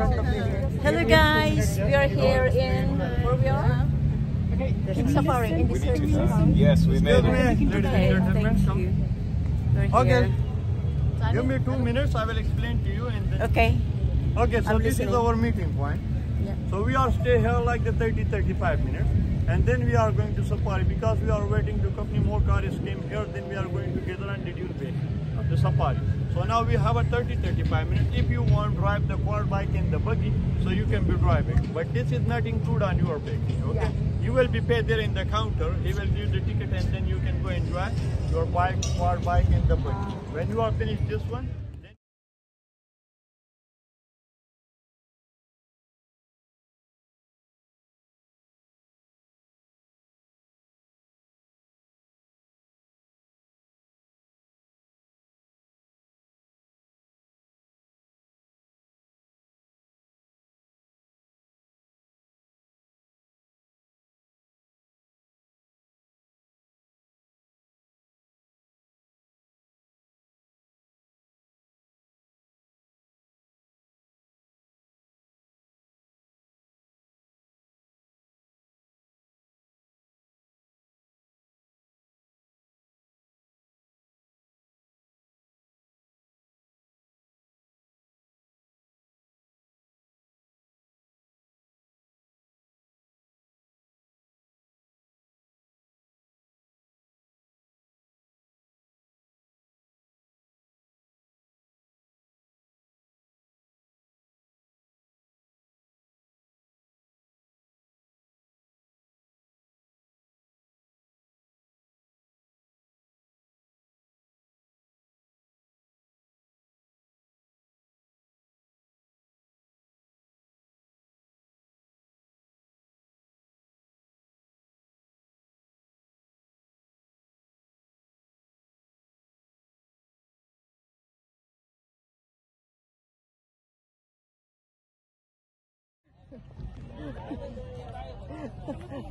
Hello guys, we are here in where we are? In Safari, in this Yes, we made it. Okay, thank you. We're Okay. here. Give me 2 minutes, I will explain to you. And then... Okay. Okay, so I'm this listening. is our meeting point. Yeah. So we are stay here like the 30-35 minutes. And then we are going to Safari because we are waiting to company more cars came here. Then we are going together and did you pay the Safari. So now we have a 30-35 minutes. If you want to drive the quad bike and the buggy, so you can be driving. But this is not included on your package. Okay? Yeah. You will be paid there in the counter. He will give the ticket and then you can go enjoy your bike, quad bike and the buggy. When you are finished this one.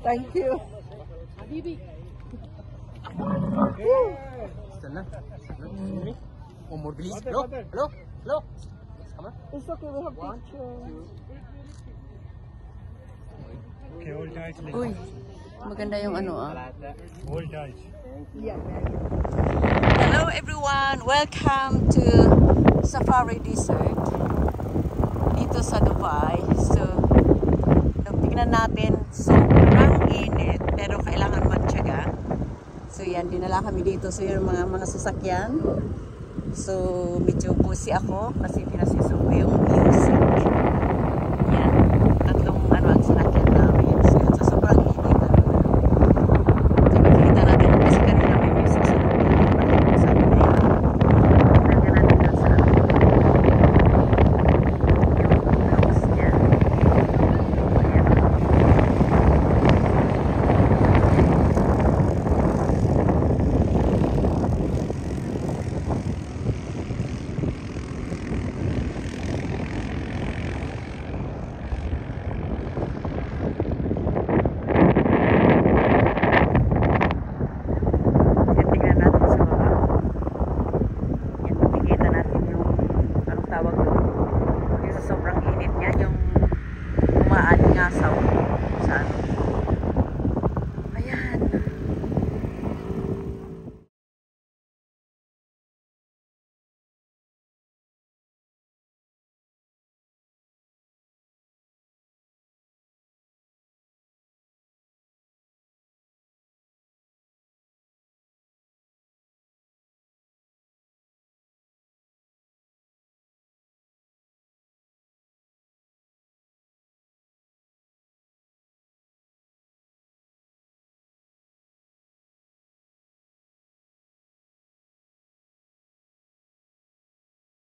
Thank you. One more, please. Hello? Hello? Hello? Come on. It's okay, we have picture. Okay, hold tight. Uy, maganda yung ano ah. Hold tight. Hello everyone, welcome to Safari Desert dito sa Dubai. So, tignan natin, sobrang init pero kailangan magtiyaga. So yan, dinala kami dito. So yung mga sasakyan. So medyo busy ako kasi pinasuso ko yung music. Yan, tatlong ang sinakyan namin. So yun, so sobrang init. So makikita natin kasi kanina may music sa namin. Sabi na yun. Tignan natin lang sa yung looks niya. Sobrang init niya, yung umaalingasaw.